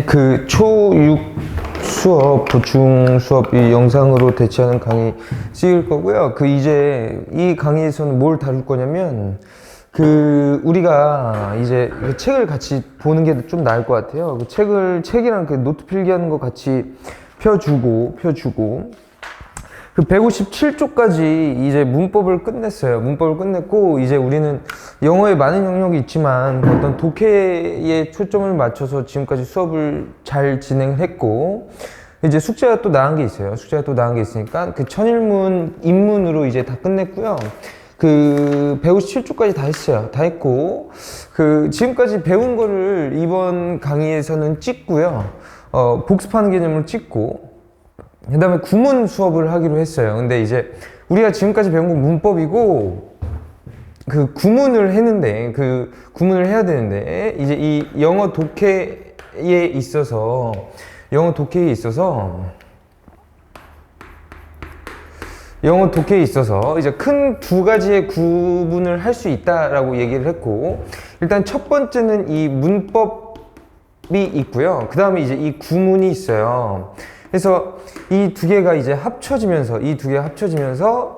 그 초6 수업, 보충 수업 이 영상으로 대체하는 강의 찍을 거고요. 이제 이 강의에서는 뭘 다룰 거냐면, 우리가 이제 그 책을 같이 보는 게 좀 나을 것 같아요. 책이랑 노트 필기하는 거 같이 펴주고, 157쪽까지 이제 문법을 끝냈어요. 문법을 끝냈고, 이제 우리는 영어에 많은 영역이 있지만 어떤 독해에 초점을 맞춰서 지금까지 수업을 잘 진행을 했고, 이제 숙제가 또 나은 게 있어요. 숙제가 또 나은 게 있으니까 천일문 입문으로 이제 다 끝냈고요. 157쪽까지 다 했어요. 다 했고, 지금까지 배운 거를 이번 강의에서는 찍고요. 복습하는 개념으로 찍고, 그 다음에 구문 수업을 하기로 했어요. 근데 이제 우리가 지금까지 배운 건 문법이고, 구문을 했는데, 구문을 해야 되는데, 이제 이 영어 독해에 있어서 이제 큰 두 가지의 구분을 할 수 있다라고 얘기를 했고, 일단 첫 번째는 이 문법이 있고요. 그 다음에 이제 이 구문이 있어요. 그래서 이 두 개가 이제 합쳐지면서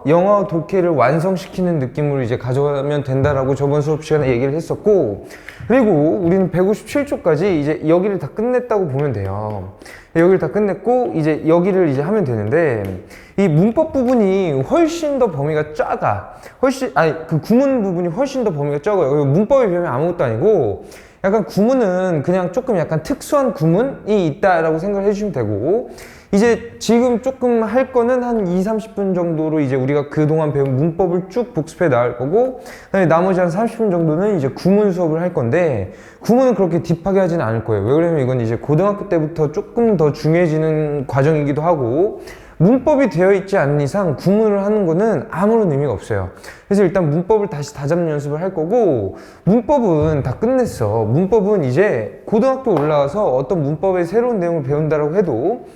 영어 독해를 완성시키는 느낌으로 이제 가져가면 된다라고 저번 수업 시간에 얘기를 했었고, 그리고 우리는 157쪽까지 이제 여기를 다 끝냈다고 보면 돼요. 여기를 다 끝냈고, 이제 여기를 이제 하면 되는데, 이 문법 부분이 훨씬 더 범위가 작아. 구문 부분이 훨씬 더 범위가 적어요. 문법에 비하면 아무것도 아니고, 약간 구문은 그냥 조금 약간 특수한 구문이 있다라고 생각을 해주시면 되고, 이제 지금 조금 할 거는 한 20-30분 정도로 이제 우리가 그동안 배운 문법을 쭉 복습해 나갈 거고, 그다음에 나머지 한 30분 정도는 이제 구문 수업을 할 건데, 구문은 그렇게 딥하게 하진 않을 거예요. 왜 그러냐면 이건 이제 고등학교 때부터 조금 더 중요해지는 과정이기도 하고, 문법이 되어 있지 않는 이상 구문을 하는 거는 아무런 의미가 없어요. 그래서 일단 문법을 다시 다잡는 연습을 할 거고, 문법은 다 끝냈어. 문법은 이제 고등학교 올라와서 어떤 문법의 새로운 내용을 배운다라고 해도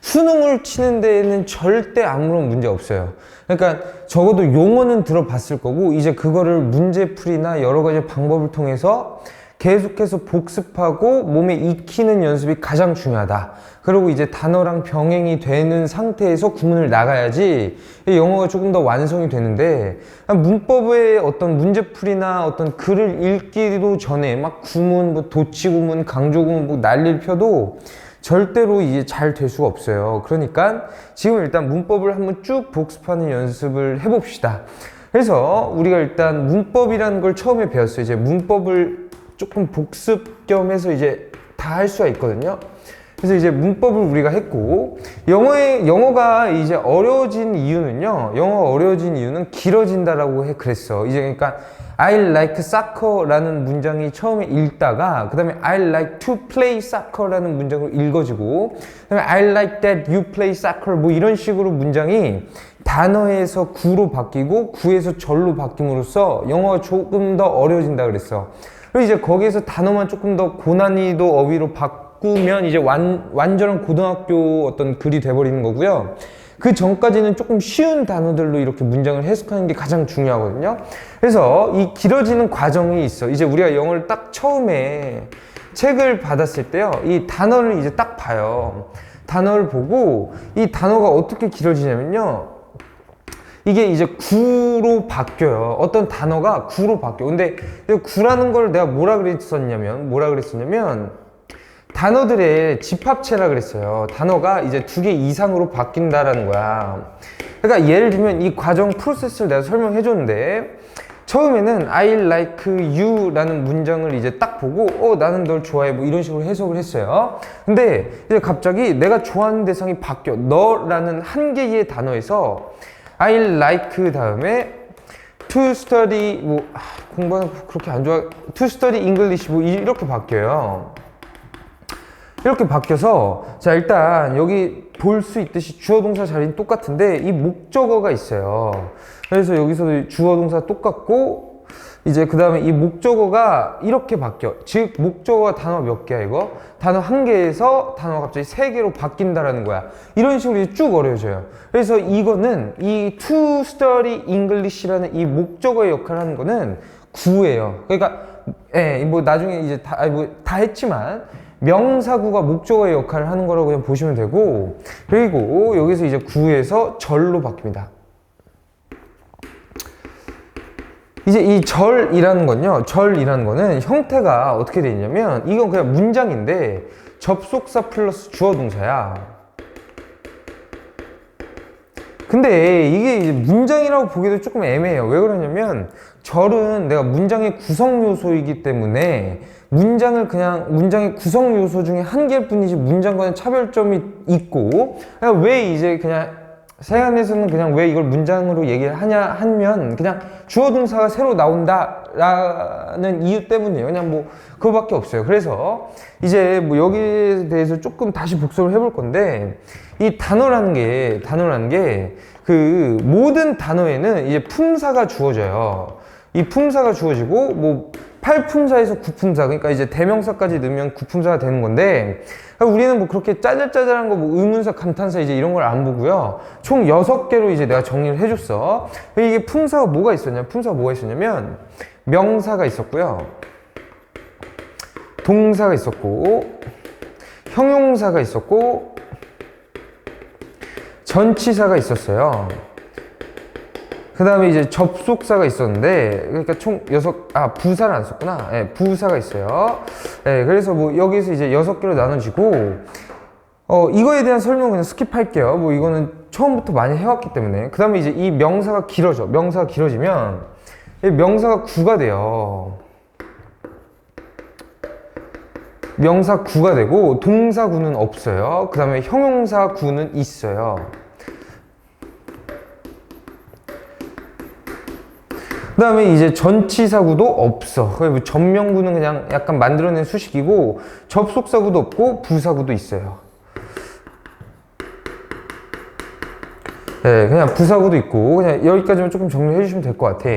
수능을 치는 데에는 절대 아무런 문제 없어요. 그러니까 적어도 용어는 들어봤을 거고, 이제 그거를 문제풀이나 여러 가지 방법을 통해서 계속해서 복습하고 몸에 익히는 연습이 가장 중요하다. 그리고 이제 단어랑 병행이 되는 상태에서 구문을 나가야지 영어가 조금 더 완성이 되는데, 문법의 어떤 문제풀이나 어떤 글을 읽기도 전에 막 구문, 뭐 도치구문, 강조구문 뭐 난리를 펴도 절대로 이게 잘 될 수가 없어요. 그러니까 지금 일단 문법을 한번 쭉 복습하는 연습을 해봅시다. 그래서 우리가 일단 문법이라는 걸 처음에 배웠어요. 이제 문법을 조금 복습 겸 해서 이제 다 할 수가 있거든요. 그래서 이제 문법을 우리가 했고, 영어가 이제 어려워진 이유는 길어진다라고 그랬어. 이제 그러니까 I like soccer라는 문장이 처음에 읽다가, 그 다음에 I like to play soccer라는 문장으로 읽어지고, 그 다음에 I like that you play soccer 뭐 이런 식으로 문장이 단어에서 구로 바뀌고 구에서 절로 바뀜으로써 영어가 조금 더 어려워진다 그랬어. 그리고 이제 거기에서 단어만 조금 더 고난이도 어휘로 바꾸면 이제 완전한 고등학교 어떤 글이 돼버리는 거고요. 그 전까지는 조금 쉬운 단어들로 이렇게 문장을 해석하는 게 가장 중요하거든요. 그래서 이 길어지는 과정이 있어. 이제 우리가 영어를 딱 처음에 책을 받았을 때요, 이 단어를 이제 딱 봐요. 단어를 보고 이 단어가 어떻게 길어지냐면요, 이게 이제 구로 바뀌어요. 어떤 단어가 구로 바뀌어. 근데 구라는 걸 내가 뭐라 그랬었냐면 단어들의 집합체라 그랬어요. 단어가 이제 2개 이상으로 바뀐다라는 거야. 그러니까 예를 들면 이 과정 프로세스를 내가 설명해 줬는데, 처음에는 I like you 라는 문장을 이제 딱 보고 나는 널 좋아해 뭐 이런 식으로 해석을 했어요. 근데 이제 갑자기 내가 좋아하는 대상이 바뀌어. 너라는 한 개의 단어에서 I like 다음에 to study 뭐 공부하는 거 그렇게 안 좋아, to study English 뭐 이렇게 바뀌어요. 이렇게 바뀌어서, 자 일단 여기 볼 수 있듯이 주어 동사 자리는 똑같은데 이 목적어가 있어요. 그래서 여기서도 주어 동사 똑같고, 이제 그 다음에 이 목적어가 이렇게 바뀌어. 즉 목적어가 단어 몇 개야 이거? 단어 한 개에서 단어가 갑자기 3개로 바뀐다라는 거야. 이런 식으로 쭉 어려워져요. 그래서 이거는 이 to study English라는 이 목적어의 역할을 하는 거는 구예요. 그러니까 예, 뭐 나중에 이제 다 했지만 명사구가 목적어의 역할을 하는 거라고 그냥 보시면 되고, 그리고 여기서 이제 구에서 절로 바뀝니다. 이제 이 절이라는 거는 형태가 어떻게 되어 있냐면, 이건 그냥 문장인데 접속사 플러스 주어 동사야. 근데 이게 이제 문장이라고 보기도 조금 애매해요. 왜 그러냐면 절은 내가 문장의 구성 요소이기 때문에 문장의 구성 요소 중에 한 개일 뿐이지 문장과는 차별점이 있고, 왜 이제 그냥 세간에서는 그냥 왜 이걸 문장으로 얘기를 하냐 하면 그냥 주어 동사가 새로 나온다라는 이유 때문이에요. 그냥 뭐 그거밖에 없어요. 그래서 이제 뭐 여기에 대해서 조금 다시 복습을 해볼 건데, 이 단어라는 게 그 모든 단어에는 이제 품사가 주어져요. 이 품사가 주어지고 뭐 8품사에서 9품사, 그러니까 이제 대명사까지 넣으면 9품사가 되는 건데, 우리는 뭐 그렇게 짜잘짜잘한 거 뭐 의문사, 감탄사 이제 이런 걸 안 보고요. 총 6개로 이제 내가 정리를 해줬어. 이게 품사가 뭐가 있었냐면 명사가 있었고요. 동사가 있었고, 형용사가 있었고, 전치사가 있었어요. 그 다음에 이제 접속사가 있었는데, 그러니까 총 부사를 안 썼구나. 네, 부사가 있어요. 네, 그래서 뭐 여기서 이제 6개로 나눠지고, 이거에 대한 설명은 그냥 스킵할게요. 뭐 이거는 처음부터 많이 해왔기 때문에. 그 다음에 이제 이 명사가 길어지면, 이 명사가 구가 돼요. 명사 구가 되고, 동사 구는 없어요. 그 다음에 형용사 구는 있어요. 그 다음에 이제 전치사구도 없어. 전명구는 그냥 약간 만들어낸 수식이고, 접속사구도 없고 부사구도 있어요. 네, 그냥 부사구도 있고, 그냥 여기까지만 조금 정리해 주시면 될 것 같아.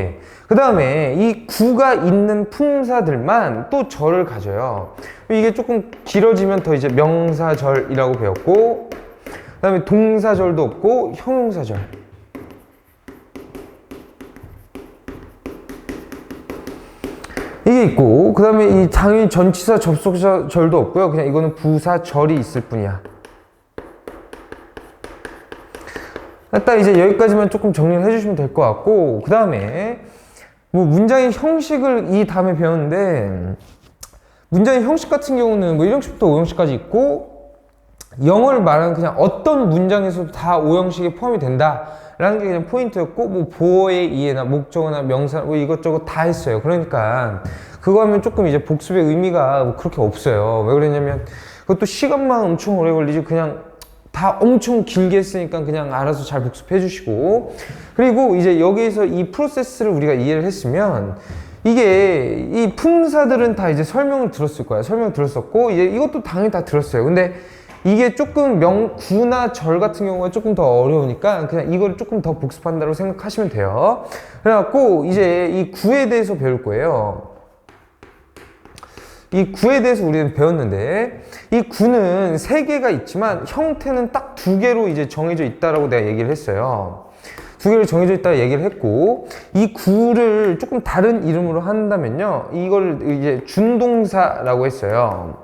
그 다음에 이 구가 있는 품사들만 또 절을 가져요. 이게 조금 길어지면 더 이제 명사절이라고 배웠고, 그 다음에 동사절도 없고 형용사절. 이게 있고, 그 다음에 이 당연히 전치사 접속사절도 없고요. 그냥 이거는 부사절이 있을 뿐이야. 딱 이제 여기까지만 조금 정리를 해주시면 될 것 같고, 그 다음에 뭐 문장의 형식을 이 다음에 배웠는데, 문장의 형식 같은 경우는 뭐 1형식부터 5형식까지 있고, 영어를 말하는 그냥 어떤 문장에서도 다 5형식에 포함이 된다라는 게 그냥 포인트였고, 뭐 보어의 이해나 목적어나 명사 뭐 이것저것 다 했어요. 그러니까 그거 하면 조금 이제 복습의 의미가 뭐 그렇게 없어요. 왜 그러냐면 그것도 시간만 엄청 오래 걸리지, 그냥 다 엄청 길게 했으니까 그냥 알아서 잘 복습해 주시고, 그리고 이제 여기에서 이 프로세스를 우리가 이해를 했으면, 이게 이 품사들은 다 이제 설명을 들었을 거야. 설명 들었었고, 이제 이것도 당연히 다 들었어요. 근데 이게 조금 구나 절 같은 경우가 조금 더 어려우니까 그냥 이걸 조금 더 복습한다고 생각하시면 돼요. 그래갖고 이제 이 구에 대해서 배울 거예요. 이 구에 대해서 우리는 배웠는데, 이 구는 3개가 있지만 형태는 딱 2개로 이제 정해져 있다라고 내가 얘기를 했어요. 2개로 정해져 있다 얘기를 했고, 이 구를 조금 다른 이름으로 한다면요, 이걸 이제 준동사라고 했어요.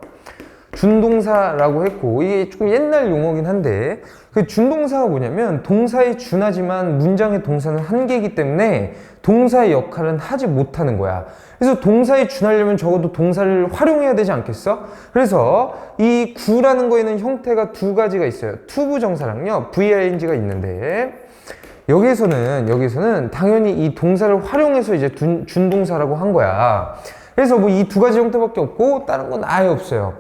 준동사라고 했고, 이게 조금 옛날 용어긴 한데, 그 준동사가 뭐냐면 동사에 준하지만 문장의 동사는 한 개이기 때문에 동사의 역할은 하지 못하는 거야. 그래서 동사에 준하려면 적어도 동사를 활용해야 되지 않겠어? 그래서 이 구라는 거에는 형태가 2가지가 있어요. 투부정사랑요, VING가 있는데, 여기에서는 당연히 이 동사를 활용해서 이제 준동사라고 한 거야. 그래서 뭐 이 2가지 형태밖에 없고 다른 건 아예 없어요.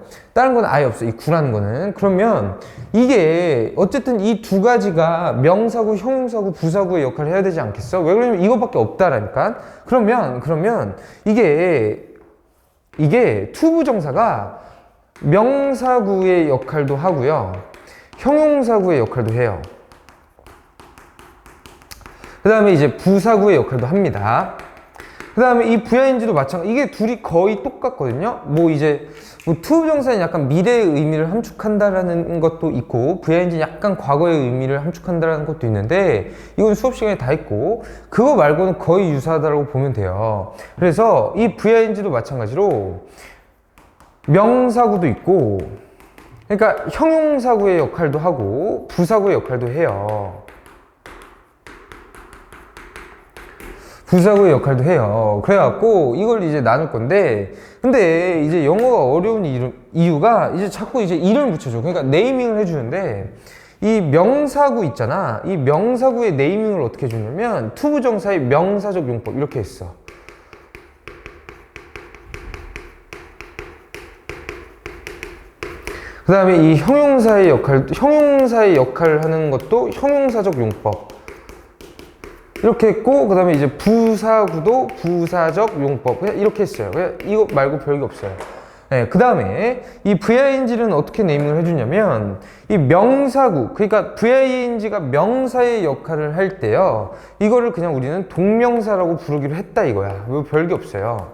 이 구라는 거는. 그러면 이게 어쨌든 이 2가지가 명사구, 형용사구, 부사구의 역할을 해야 되지 않겠어? 왜 그러냐면 이것밖에 없다라니까. 그러면 이게 투부정사가 명사구의 역할도 하고요, 형용사구의 역할도 해요. 그 다음에 이제 부사구의 역할도 합니다. 그 다음에 이 VING도 마찬가지. 이게 둘이 거의 똑같거든요. 뭐 이제 뭐 to 부정사는 약간 미래의 의미를 함축한다라는 것도 있고 VING는 약간 과거의 의미를 함축한다라는 것도 있는데 이건 수업 시간에 다 있고 그거 말고는 거의 유사하다고 보면 돼요. 그래서 이 VING도 마찬가지로 명사구도 있고 그러니까 형용사구의 역할도 하고 부사구의 역할도 해요. 부사구의 역할도 해요. 그래갖고 이걸 이제 나눌 건데 근데 이제 영어가 어려운 이유가 이제 자꾸 이제 이름을 붙여줘. 그러니까 네이밍을 해주는데 이 명사구 있잖아. 이 명사구의 네이밍을 어떻게 해주냐면 투부정사의 명사적 용법 이렇게 했어. 그 다음에 이 형용사의 역할을 하는 것도 형용사적 용법 이렇게 했고 그 다음에 이제 부사구도 부사적 용법 그냥 이렇게 했어요. 그냥 이거 말고 별게 없어요. 네, 그 다음에 이 VING는 어떻게 네이밍을 해주냐면 이 명사구 그러니까 VING가 명사의 역할을 할 때요 이거를 그냥 우리는 동명사라고 부르기로 했다 이거야. 뭐 별게 없어요.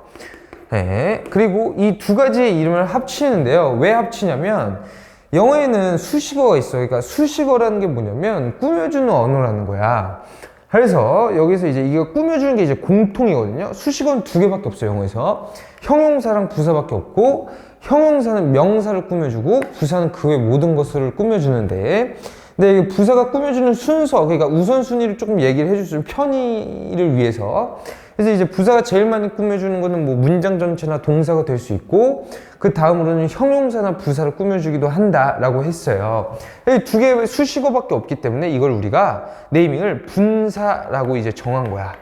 네, 그리고 이 두 가지의 이름을 합치는데요. 왜 합치냐면 영어에는 수식어가 있어. 그러니까 수식어라는 게 뭐냐면 꾸며주는 언어라는 거야. 그래서 여기서 이제 이거 꾸며주는 게 이제 공통이거든요. 수식어는 두 개밖에 없어요, 영어에서. 형용사랑 부사밖에 없고, 형용사는 명사를 꾸며주고, 부사는 그 외 모든 것을 꾸며주는데, 근데 이게 부사가 꾸며주는 순서, 그러니까 우선순위를 조금 얘기를 해주시면 편의를 위해서. 그래서 이제 부사가 제일 많이 꾸며주는 거는 뭐 문장 전체나 동사가 될 수 있고, 그 다음으로는 형용사나 부사를 꾸며주기도 한다라고 했어요. 이 두 개의 수식어밖에 없기 때문에 이걸 우리가 네이밍을 분사라고 이제 정한 거야.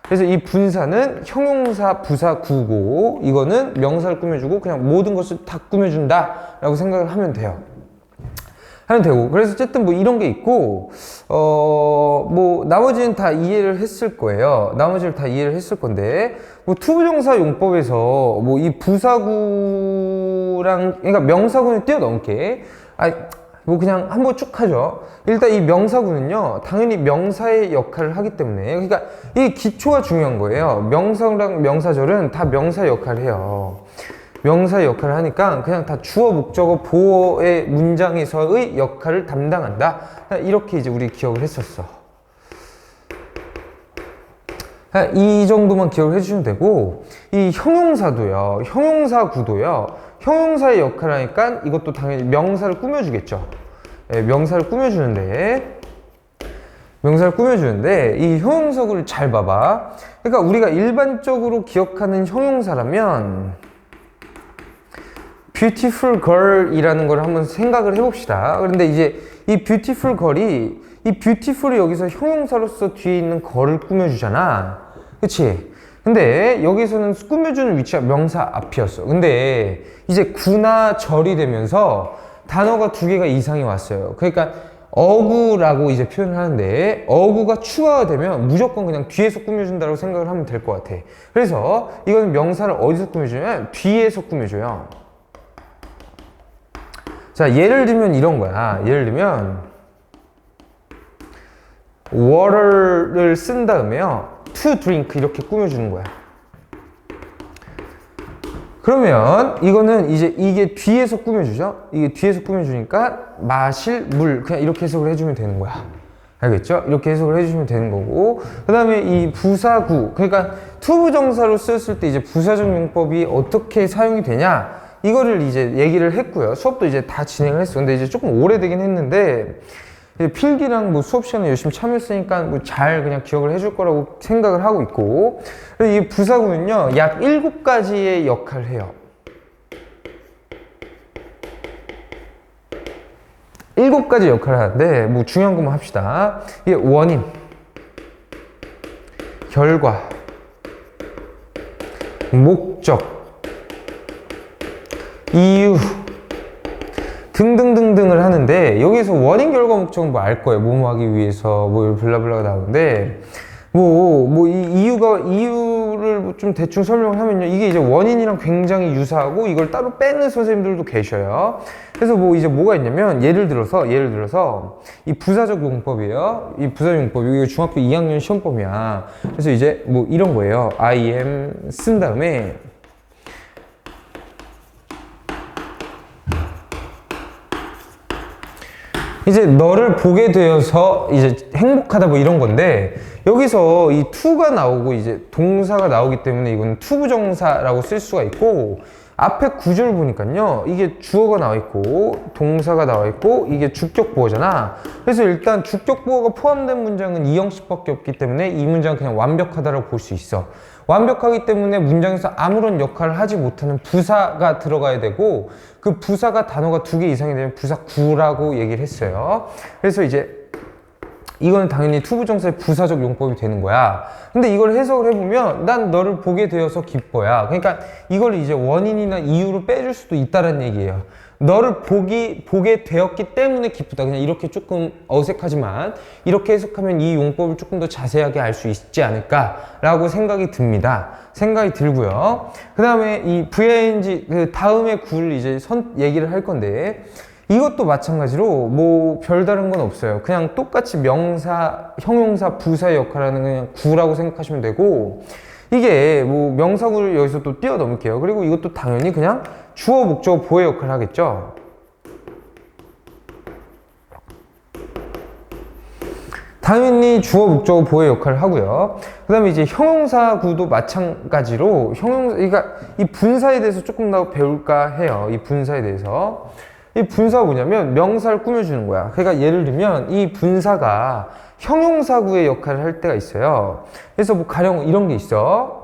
그래서 이 분사는 형용사, 부사, 구고, 이거는 명사를 꾸며주고 그냥 모든 것을 다 꾸며준다라고 생각을 하면 돼요. 하면 되고 그래서 어쨌든 뭐 이런 게 있고 뭐 나머지는 다 이해를 했을 거예요. 나머지를 다 이해를 했을 건데 뭐 투부정사 용법에서 뭐 이 부사구랑 그러니까 명사구는 뛰어넘게 뭐 그냥 한번 쭉 하죠. 일단 이 명사구는요 당연히 명사의 역할을 하기 때문에 그러니까 이 기초가 중요한 거예요. 명사랑 명사절은 다 명사 역할을 해요. 명사의 역할을 하니까 그냥 다 주어, 목적어, 보어의 문장에서의 역할을 담당한다. 이렇게 이제 우리 기억을 했었어. 이 정도만 기억을 해주시면 되고, 이 형용사도요, 형용사구도요, 형용사의 역할을 하니까 이것도 당연히 명사를 꾸며주겠죠. 네, 명사를 꾸며주는데, 이 형용사구를 잘 봐봐. 그러니까 우리가 일반적으로 기억하는 형용사라면, beautiful girl 이라는 걸 한번 생각을 해봅시다. 그런데 이제 이 beautiful girl이 이 beautiful이 여기서 형용사로서 뒤에 있는 걸을 꾸며주잖아. 그치? 근데 여기서는 꾸며주는 위치가 명사 앞이었어. 근데 이제 구나 절이 되면서 단어가 두 개가 이상이 왔어요. 그러니까 어구라고 이제 표현을 하는데 어구가 추가가 되면 무조건 그냥 뒤에서 꾸며준다고 생각을 하면 될 것 같아. 그래서 이건 명사를 어디서 꾸며주냐면 뒤에서 꾸며줘요. 자, 예를 들면 이런 거야. 예를 들면 water를 쓴 다음에요 to drink 이렇게 꾸며주는 거야. 그러면 이거는 이제 이게 뒤에서 꾸며주죠. 이게 뒤에서 꾸며주니까 마실 물 그냥 이렇게 해석을 해주면 되는 거야. 알겠죠? 이렇게 해석을 해주시면 되는 거고 그 다음에 이 부사구 그러니까 투부정사로 쓰였을 때 이제 부사적 용법이 어떻게 사용이 되냐 이거를 이제 얘기를 했고요. 수업도 이제 다 진행을 했어. 근데 이제 조금 오래되긴 했는데 필기랑 뭐 수업 시간에 열심히 참여했으니까 뭐 잘 그냥 기억을 해줄 거라고 생각을 하고 있고 이 부사구는요 약 7가지의 역할을 해요. 7가지 역할을 하는데 뭐 중요한 것만 합시다. 이게 원인, 결과, 목적, 이유 등등등등을 하는데 여기서 원인, 결과, 목적은 뭐 알 거예요. 뭐뭐 하기 위해서 뭐 블라블라가 나오는데 이 이유로 이거를 좀 대충 설명을 하면요, 이게 이제 원인이랑 굉장히 유사하고 이걸 따로 빼는 선생님들도 계셔요. 그래서 뭐 이제 뭐가 있냐면, 예를 들어서 이 부사적 용법이에요. 이 부사적 용법, 이거 중학교 2학년 시험범위야. 그래서 이제 뭐 이런 거예요. I am 쓴 다음에 이제 너를 보게 되어서 이제 행복하다 뭐 이런 건데, 여기서 이 to가 나오고 이제 동사가 나오기 때문에 이건 투부정사라고 쓸 수가 있고, 앞에 구절 보니까요, 이게 주어가 나와 있고 동사가 나와 있고 이게 주격보어잖아. 그래서 일단 주격보어가 포함된 문장은 이 형식밖에 없기 때문에 이 문장은 그냥 완벽하다라고 볼 수 있어. 완벽하기 때문에 문장에서 아무런 역할을 하지 못하는 부사가 들어가야 되고, 그 부사가 단어가 2개 이상이 되면 부사구라고 얘기를 했어요. 그래서 이제 이거는 당연히 투부정사의 부사적 용법이 되는 거야. 근데 이걸 해석을 해보면 난 너를 보게 되어서 기뻐야. 그러니까 이걸 이제 원인이나 이유로 빼줄 수도 있다는 얘기예요. 너를 보게 되었기 때문에 기쁘다. 그냥 이렇게 조금 어색하지만 이렇게 해석하면 이 용법을 조금 더 자세하게 알 수 있지 않을까라고 생각이 듭니다. 생각이 들고요. 그 다음에 이 VING, 그 다음에 구를 이제 얘기를 할 건데, 이것도 마찬가지로 뭐 별다른 건 없어요. 그냥 똑같이 명사, 형용사, 부사의 역할을 하는 그냥 구라고 생각하시면 되고, 이게 뭐 명사구를 여기서 또 뛰어넘을게요. 그리고 이것도 당연히 그냥 주어, 목적어, 보의 역할을 하겠죠. 당연히 주어, 목적어, 보의 역할을 하고요. 그 다음에 이제 형용사구도 마찬가지로 그러니까 이 분사에 대해서 조금 더 배울까 해요. 이 분사에 대해서. 이 분사가 뭐냐면 명사를 꾸며주는 거야. 그러니까 예를 들면 이 분사가 형용사구의 역할을 할 때가 있어요. 그래서 뭐 가령 이런 게 있어.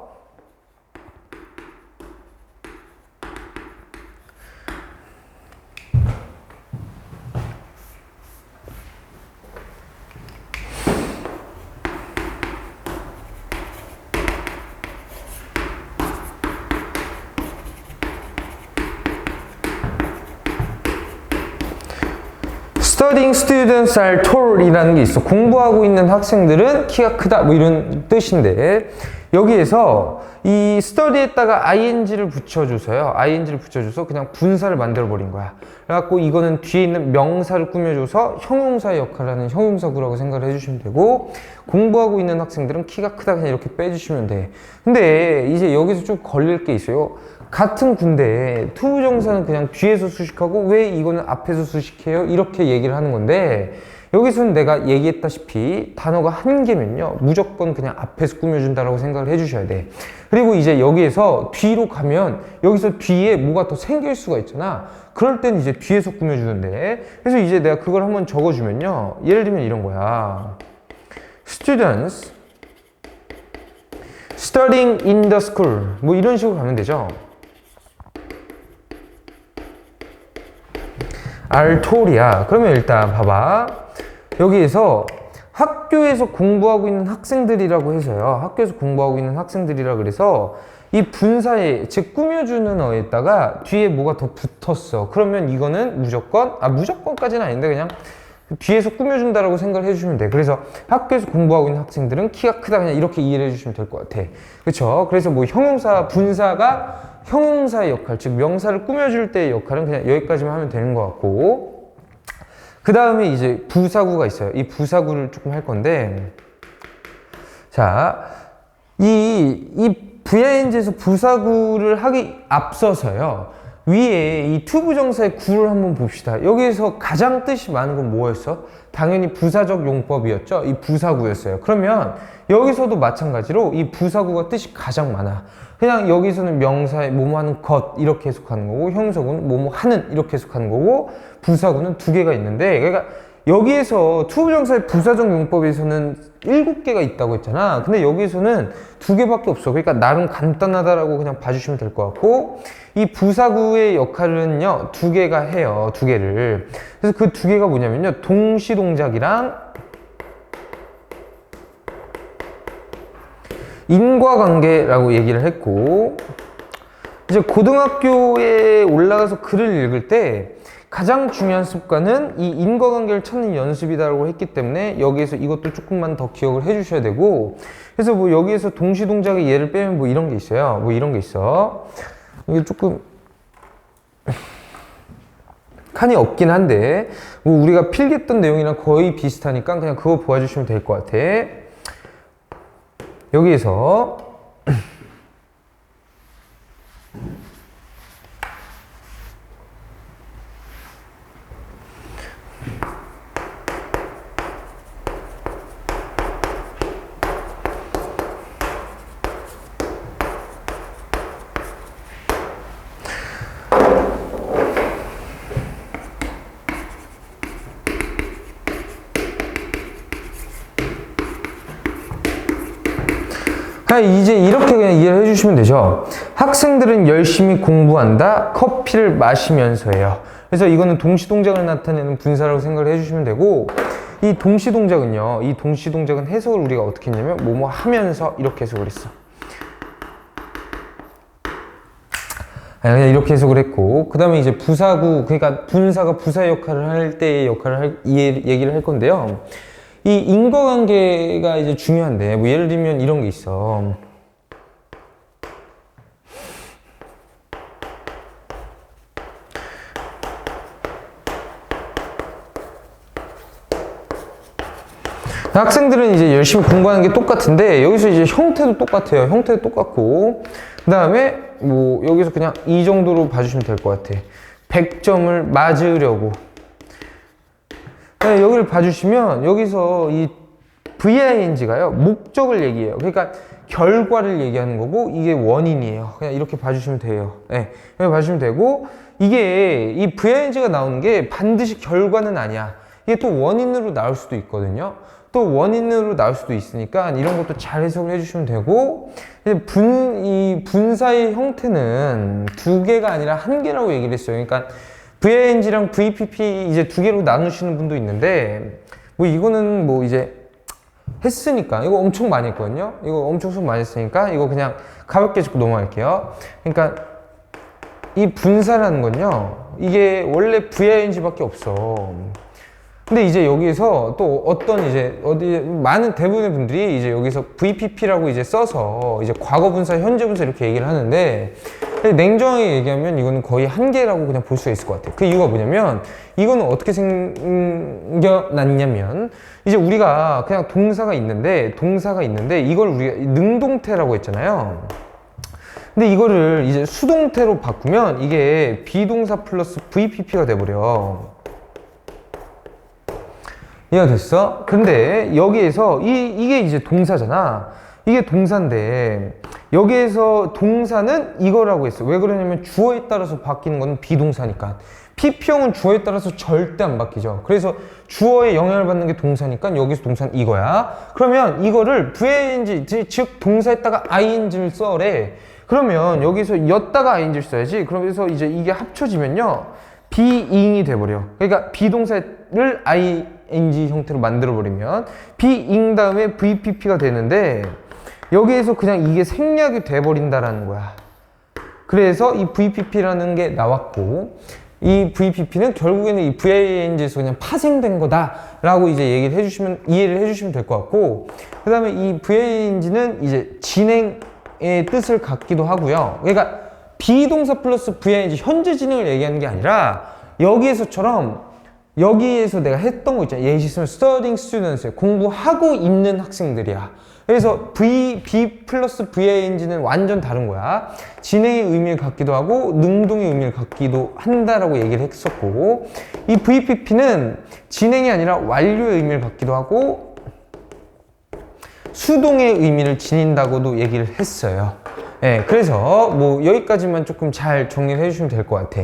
Studying students are tall이라는 게 있어. 공부하고 있는 학생들은 키가 크다 뭐 이런 뜻인데, 여기에서 이 study에다가 ing를 붙여줘서요. ing를 붙여줘서 그냥 분사를 만들어 버린 거야. 그래갖고 이거는 뒤에 있는 명사를 꾸며줘서 형용사의 역할을 하는 형용사구라고 생각을 해주시면 되고, 공부하고 있는 학생들은 키가 크다 그냥 이렇게 빼주시면 돼. 근데 이제 여기서 좀 걸릴 게 있어요. 같은 군데 투부정사는 그냥 뒤에서 수식하고 왜 이거는 앞에서 수식해요? 이렇게 얘기를 하는 건데, 여기서는 내가 얘기했다시피 단어가 한 개면요 무조건 그냥 앞에서 꾸며준다라고 생각을 해주셔야 돼. 그리고 이제 여기에서 뒤로 가면 여기서 뒤에 뭐가 더 생길 수가 있잖아. 그럴 땐 이제 뒤에서 꾸며주는데, 그래서 이제 내가 그걸 한번 적어주면요, 예를 들면 이런 거야. Students studying in the school 뭐 이런 식으로 가면 되죠. are tall이야. 그러면 일단 봐봐. 여기에서 학교에서 공부하고 있는 학생들이라고 해서요. 학교에서 공부하고 있는 학생들이라 그래서 이 분사에, 즉 꾸며주는 어에다가 뒤에 뭐가 더 붙었어. 그러면 이거는 무조건까지는 아닌데 그냥 뒤에서 꾸며준다라고 생각을 해주시면 돼. 그래서 학교에서 공부하고 있는 학생들은 키가 크다 그냥 이렇게 이해를 해주시면 될 것 같아. 그쵸? 그래서 뭐 형용사, 분사가 형용사의 역할, 즉 명사를 꾸며줄 때의 역할은 그냥 여기까지만 하면 되는 것 같고, 그 다음에 이제 부사구가 있어요. 이 부사구를 조금 할 건데, 자, 이 VING에서 부사구를 하기 앞서서요, 위에 이 투부정사의 구를 한번 봅시다. 여기에서 가장 뜻이 많은 건 뭐였어? 당연히 부사적 용법이었죠. 이 부사구였어요. 그러면 여기서도 마찬가지로 이 부사구가 뜻이 가장 많아. 그냥 여기서는 명사에 뭐뭐 하는 것 이렇게 해석하는 거고, 형용사구는 뭐뭐 하는 이렇게 해석하는 거고, 부사구는 2개가 있는데, 그러니까 여기에서 투부정사의 부사적 용법에서는 7개가 있다고 했잖아. 근데 여기서는 2개밖에 없어. 그러니까 나름 간단하다라고 그냥 봐주시면 될 것 같고, 이 부사구의 역할은요 2개가 해요. 2개를. 그래서 그 2개가 뭐냐면요, 동시동작이랑 인과관계라고 얘기를 했고, 이제 고등학교에 올라가서 글을 읽을 때 가장 중요한 습관은 이 인과관계를 찾는 연습이다라고 했기 때문에 여기에서 이것도 조금만 더 기억을 해주셔야 되고, 그래서 뭐 여기에서 동시 동작의 예를 빼면 뭐 이런 게 있어요. 뭐 이런 게 있어. 이게 조금 칸이 없긴 한데 뭐 우리가 필기했던 내용이랑 거의 비슷하니까 그냥 그거 보아주시면 될 것 같아. 여기에서 이제 이렇게 그냥 이해를 해주시면 되죠. 학생들은 열심히 공부한다. 커피를 마시면서예요. 그래서 이거는 동시 동작을 나타내는 분사라고 생각을 해주시면 되고, 이 동시 동작은요. 이 동시 동작은 해석을 우리가 어떻게 했냐면 뭐뭐 하면서 이렇게 해석을 했어. 그냥 이렇게 해석을 했고, 그 다음에 이제 부사구, 그러니까 분사가 부사 역할을 할 때의 역할을 얘기를 할 건데요. 이 인과관계가 이제 중요한데, 뭐 예를 들면 이런 게 있어. 학생들은 이제 열심히 공부하는 게 똑같은데, 여기서 이제 형태도 똑같아요. 형태도 똑같고, 그 다음에 뭐 여기서 그냥 이 정도로 봐주시면 될 것 같아. 100점을 맞으려고. 네, 여기를 봐주시면 여기서 이 VING가요 목적을 얘기해요. 그러니까 결과를 얘기하는 거고 이게 원인이에요. 그냥 이렇게 봐주시면 돼요. 네, 이렇게 봐주시면 되고 이게 이 VING가 나오는 게 반드시 결과는 아니야. 이게 또 원인으로 나올 수도 있거든요. 또 원인으로 나올 수도 있으니까 이런 것도 잘 해석을 해주시면 되고 이 분사의 형태는 두 개가 아니라 한 개라고 얘기를 했어요. 그러니까 VING랑 VPP 이제 두 개로 나누시는 분도 있는데 뭐 이거는 뭐 이제 했으니까 이거 엄청 많이 했거든요. 이거 엄청 많이 했으니까 이거 그냥 가볍게 짚고 넘어갈게요. 그러니까 이 분사라는 건요 이게 원래 VING밖에 없어. 근데 이제 여기에서 또 어떤 이제 어디 많은 대부분의 분들이 이제 여기서 VPP라고 이제 써서 이제 과거 분사, 현재 분사 이렇게 얘기를 하는데 냉정하게 얘기하면 이거는 거의 한 개라고 그냥 볼 수가 있을 것 같아요. 그 이유가 뭐냐면 이거는 어떻게 생겨났냐면 이제 우리가 그냥 동사가 있는데 이걸 우리가 능동태라고 했잖아요. 근데 이거를 이제 수동태로 바꾸면 이게 비동사 플러스 VPP가 돼버려. 이해가 됐어? 근데 여기에서 이게 이제 동사잖아. 이게 동사인데 여기에서 동사는 이거라고 했어. 왜 그러냐면 주어에 따라서 바뀌는 건 비동사니까. PP형은 주어에 따라서 절대 안 바뀌죠. 그래서 주어에 영향을 받는 게 동사니까 여기서 동사는 이거야. 그러면 이거를 VING, 즉 동사에다가 ING를 써래. 그러면 여기서 였다가 ING를 써야지. 그러면서 이제 이게 합쳐지면요 being이 돼버려. 그러니까 비동사를 ING 형태로 만들어버리면 being 다음에 VPP가 되는데 여기에서 그냥 이게 생략이 돼버린다라는 거야. 그래서 이 VPP라는 게 나왔고 이 VPP는 결국에는 이 VING에서 그냥 파생된 거다라고 이제 얘기를 해주시면 이해를 해주시면 될 것 같고 그 다음에 이 VING는 이제 진행의 뜻을 갖기도 하고요. 그러니까 비동사 플러스 VING 현재 진행을 얘기하는 게 아니라 여기에서처럼 여기에서 내가 했던 거 있잖아. 예시 있으면 studying students 공부하고 있는 학생들이야. 그래서 B 플러스 VING는 완전 다른 거야. 진행의 의미를 갖기도 하고 능동의 의미를 갖기도 한다라고 얘기를 했었고 이 VPP는 진행이 아니라 완료의 의미를 갖기도 하고 수동의 의미를 지닌다고도 얘기를 했어요. 네, 그래서 뭐 여기까지만 조금 잘 정리를 해주시면 될 것 같아.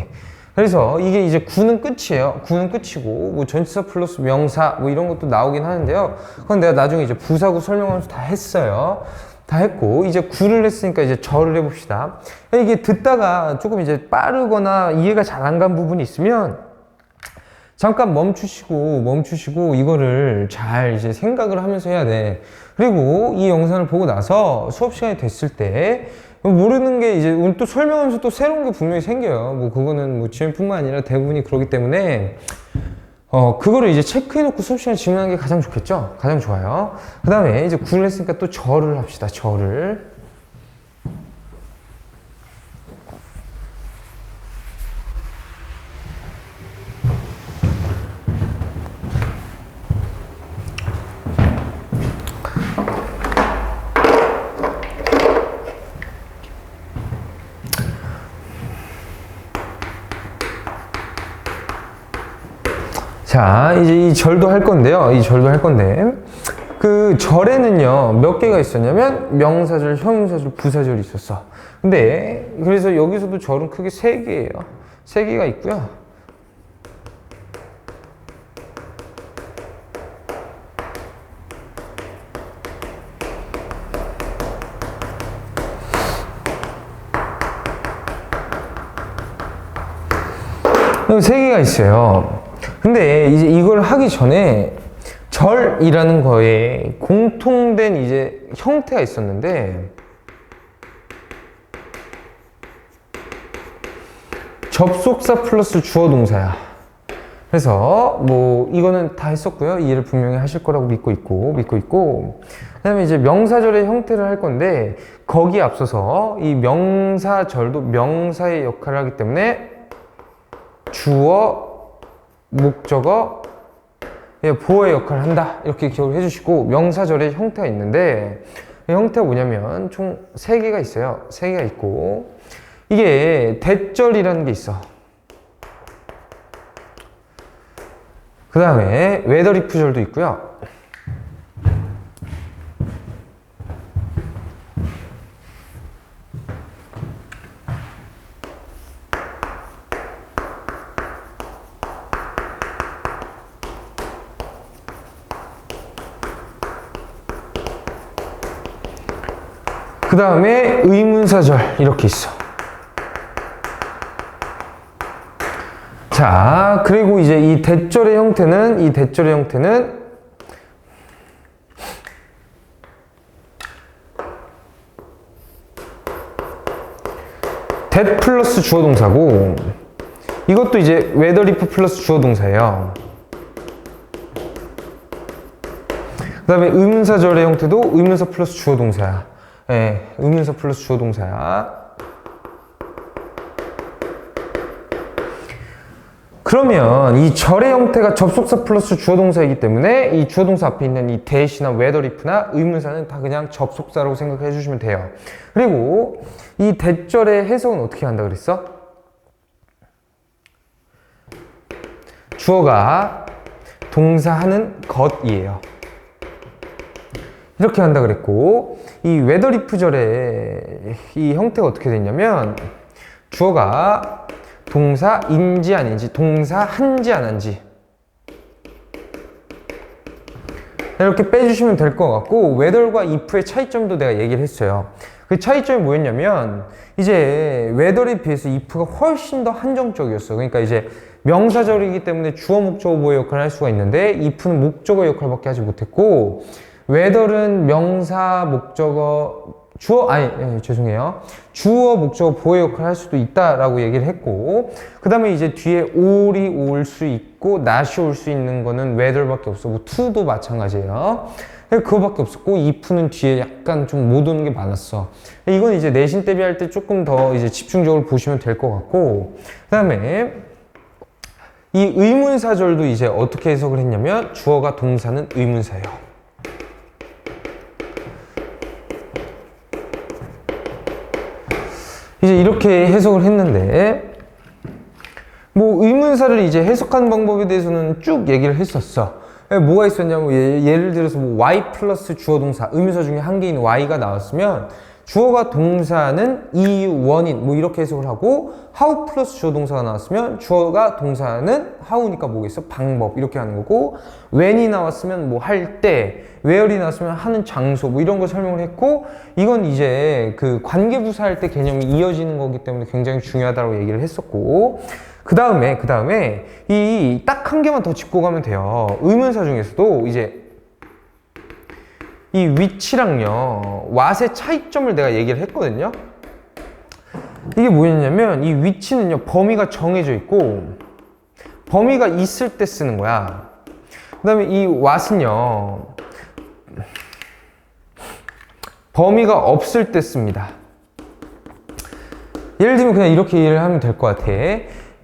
그래서 이게 이제 구는 끝이에요. 구는 끝이고 뭐 전치사 플러스 명사 뭐 이런 것도 나오긴 하는데요. 그건 내가 나중에 이제 부사구 설명하면서 다 했어요. 다 했고 이제 구를 했으니까 이제 절을 해봅시다. 이게 듣다가 조금 이제 빠르거나 이해가 잘 안 간 부분이 있으면 잠깐 멈추시고 이거를 잘 이제 생각을 하면서 해야 돼. 그리고 이 영상을 보고 나서 수업 시간이 됐을 때 모르는 게 이제 또 설명하면서 또 새로운 게 분명히 생겨요. 뭐 그거는 뭐 지연뿐만 아니라 대부분이 그러기 때문에 그거를 이제 체크해놓고 수업 시간에 질문하는 게 가장 좋겠죠? 가장 좋아요. 그 다음에 이제 구를 했으니까 또 절을 합시다. 절을. 자, 이제 이 절도 할 건데요. 이 절도 할 건데. 그 절에는요, 몇 개가 있었냐면, 명사절, 형용사절, 부사절이 있었어. 근데, 그래서 여기서도 절은 크게 3개예요. 3개가 있고요. 여기 3개가 있어요. 근데 이제 이걸 하기 전에 절이라는 거에 공통된 이제 형태가 있었는데 접속사 플러스 주어 동사야. 그래서 뭐 이거는 다 했었고요. 이해를 분명히 하실 거라고 믿고 있고 그다음에 이제 명사절의 형태를 할 건데 거기에 앞서서 이 명사절도 명사의 역할을 하기 때문에 주어 목적어, 보어의 역할을 한다. 이렇게 기억을 해주시고, 명사절의 형태가 있는데, 그 형태가 뭐냐면, 총 3개가 있어요. 3개가 있고, 이게 대절이라는 게 있어. 그 다음에, whether if 절도 있고요. 그 다음에 의문사절 이렇게 있어. 자, 그리고 이제 이 대절의 형태는 that 플러스 주어 동사고 이것도 이제 whether if 플러스 주어 동사예요. 그 다음에 의문사절의 형태도 의문사 플러스 주어 동사야. 네, 의문사 플러스 주어 동사야. 그러면 이 절의 형태가 접속사 플러스 주어 동사이기 때문에 이 주어 동사 앞에 있는 이 that이나 whether if나 의문사는 다 그냥 접속사라고 생각해 주시면 돼요. 그리고 이 that절의 해석은 어떻게 한다 그랬어? 주어가 동사하는 것이에요. 이렇게 한다 그랬고 이 whether if 절의 이 형태가 어떻게 됐냐면 주어가 동사인지 아닌지 동사한지 안 한지 이렇게 빼주시면 될 것 같고 whether과 if의 차이점도 내가 얘기를 했어요. 그 차이점이 뭐였냐면 이제 whether에 비해서 if가 훨씬 더 한정적이었어. 그러니까 이제 명사절이기 때문에 주어 목적어 보어 역할을 할 수가 있는데 if는 목적어 역할밖에 하지 못했고 whether은 명사, 목적어, 죄송해요. 주어, 목적어, 보어 역할을 할 수도 있다라고 얘기를 했고 그 다음에 이제 뒤에 all이 올 수 있고 not이 올 수 있는 거는 whether밖에 없어. 뭐 to도 마찬가지예요. 그거밖에 없었고 if는 뒤에 약간 좀 못 오는 게 많았어. 이건 이제 내신 대비할 때 조금 더 이제 집중적으로 보시면 될 것 같고 그 다음에 이 의문사절도 이제 어떻게 해석을 했냐면 주어가 동사는 의문사예요. 이제 이렇게 해석을 했는데 뭐 의문사를 이제 해석하는 방법에 대해서는 쭉 얘기를 했었어. 뭐가 있었냐면 예를 들어서 뭐 y 플러스 주어 동사 의문사 중에 한 개인 y가 나왔으면 주어가 동사는 이유, 원인 뭐 이렇게 해석을 하고 how 플러스 주어 동사가 나왔으면 주어가 동사는 how니까 뭐겠어? 방법 이렇게 하는 거고 when이 나왔으면 뭐 할 때 where이 나왔으면 하는 장소 뭐 이런 거 설명을 했고 이건 이제 그 관계부사 할 때 개념이 이어지는 거기 때문에 굉장히 중요하다고 얘기를 했었고 그 다음에 이 딱 한 개만 더 짚고 가면 돼요. 의문사 중에서도 이제 이 위치랑요 what의 차이점을 내가 얘기를 했거든요. 이게 뭐였냐면 이 위치는요 범위가 정해져 있고 범위가 있을 때 쓰는 거야. 그 다음에 이 what은요, 범위가 없을 때 씁니다. 예를 들면 그냥 이렇게 이해를 하면 될 것 같아.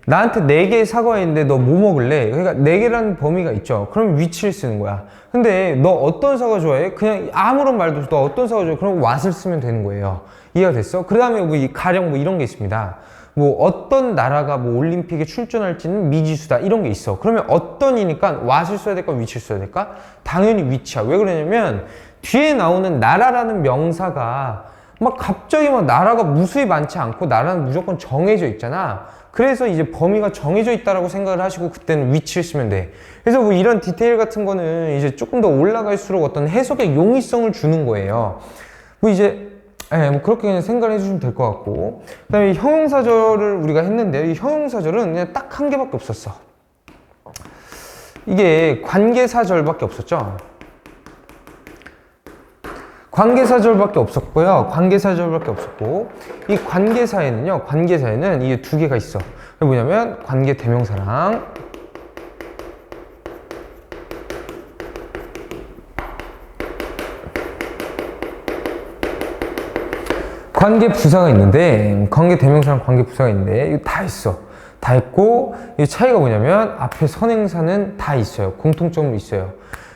나한테 4개의 사과가 있는데 너 뭐 먹을래? 그러니까 4개라는 범위가 있죠. 그럼 위치를 쓰는 거야. 근데 너 어떤 사과 좋아해? 그냥 아무런 말도 없이 너 어떤 사과 좋아해? 그럼 what을 쓰면 되는 거예요. 이해가 됐어? 그 다음에 뭐 가령 뭐 이런 게 있습니다. 뭐 어떤 나라가 뭐 올림픽에 출전할지는 미지수다, 이런 게 있어. 그러면 어떤이니까 what을 써야 될까, 위치를 써야 될까? 당연히 위치야. 왜 그러냐면 뒤에 나오는 나라라는 명사가 막 갑자기 막 나라가 무수히 많지 않고 나라는 무조건 정해져 있잖아. 그래서 이제 범위가 정해져 있다라고 생각을 하시고 그때는 위치를 쓰면 돼. 그래서 뭐 이런 디테일 같은 거는 이제 조금 더 올라갈수록 어떤 해석의 용이성을 주는 거예요. 뭐 이제 뭐 그렇게 그냥 생각을 해주시면 될 것 같고, 그 다음에 형용사절을 우리가 했는데 이 형용사절은 그냥 딱 한 개밖에 없었어. 이게 관계사절밖에 없었죠. 관계사절밖에 없었고요. 관계사절밖에 없었고, 이 관계사에는 이게 2개가 있어. 그게 뭐냐면 관계대명사랑 관계부사가 있는데, 관계대명사랑 관계부사가 있는데 이거 다 있어. 다 있고, 이 차이가 뭐냐면 앞에 선행사는 다 있어요. 공통점으로 있어요.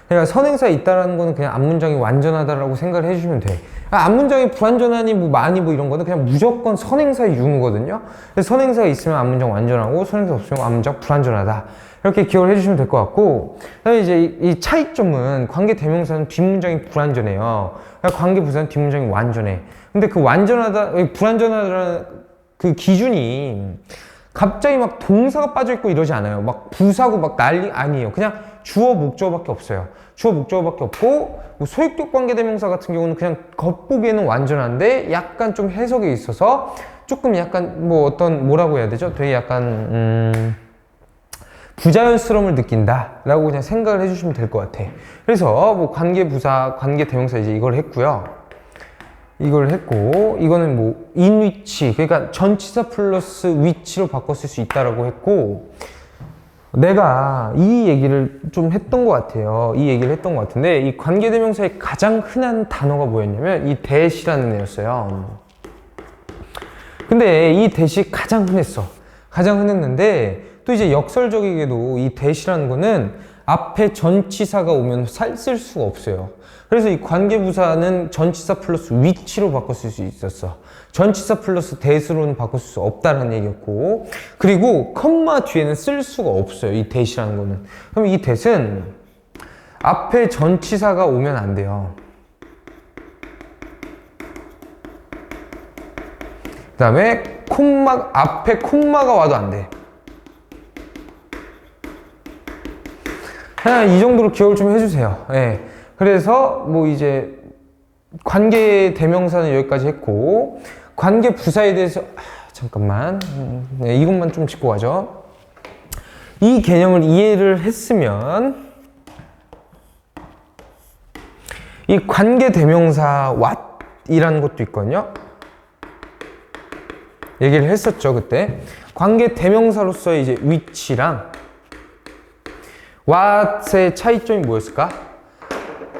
그러니까 선행사에 있다라는 거는 그냥 앞문장이 완전하다라고 생각을 해주시면 돼. 앞문장이 불완전하니 뭐 많이 뭐 이런 거는 그냥 무조건 선행사의 유무거든요. 그래서 선행사가 있으면 앞문장 완전하고 선행사 없으면 앞문장 불완전하다. 이렇게 기억을 해주시면 될 것 같고, 그다음에 이제 이 차이점은 관계대명사는 뒷문장이 불완전해요. 관계부사는 뒷문장이 완전해. 근데 그 완전하다, 불완전하다라는 그 기준이 갑자기 막 동사가 빠져있고 이러지 않아요. 막 부사고 막 난리 아니에요. 그냥 주어 목적어밖에 없어요. 주어 목적어밖에 없고, 뭐 소유격 관계대명사 같은 경우는 그냥 겉보기에는 완전한데 약간 좀 해석에 있어서 조금 약간 뭐 어떤 뭐라고 해야 되죠? 되게 약간 부자연스러움을 느낀다 라고 그냥 생각을 해주시면 될 것 같아. 그래서 뭐 관계부사, 관계대명사 이제 이걸 했고요. 이걸 했고, 이거는 뭐 in which, 그러니까 전치사 플러스 which로 바꿨을 수 있다라고 했고, 내가 이 얘기를 좀 했던 것 같아요. 이 얘기를 했던 것 같은데, 이 관계대명사의 가장 흔한 단어가 뭐였냐면 이 that이라는 애였어요. 근데 이 that이 가장 흔했어. 가장 흔했는데 또 이제 역설적이게도 이 that이라는 거는 앞에 전치사가 오면 쓸 수가 없어요. 그래서 이 관계부사는 전치사 플러스 which로 바꿨을 수 있었어. 전치사 플러스 that으로는 바꿀 수 없다는 얘기였고, 그리고 컴마 뒤에는 쓸 수가 없어요. 이 that이라는 거는. 그럼 이 that은 앞에 전치사가 오면 안 돼요. 그 다음에 앞에 콤마가 와도 안 돼. 그냥 이 정도로 기억을 좀 해주세요. 네. 그래서 뭐 이제 관계 대명사는 여기까지 했고, 관계 부사에 대해서 잠깐만, 네, 이것만 좀 짚고 가죠. 이 개념을 이해를 했으면 이 관계 대명사 what이라는 것도 있거든요. 얘기를 했었죠, 그때. 관계 대명사로서의 이제 which랑 what의 차이점이 뭐였을까?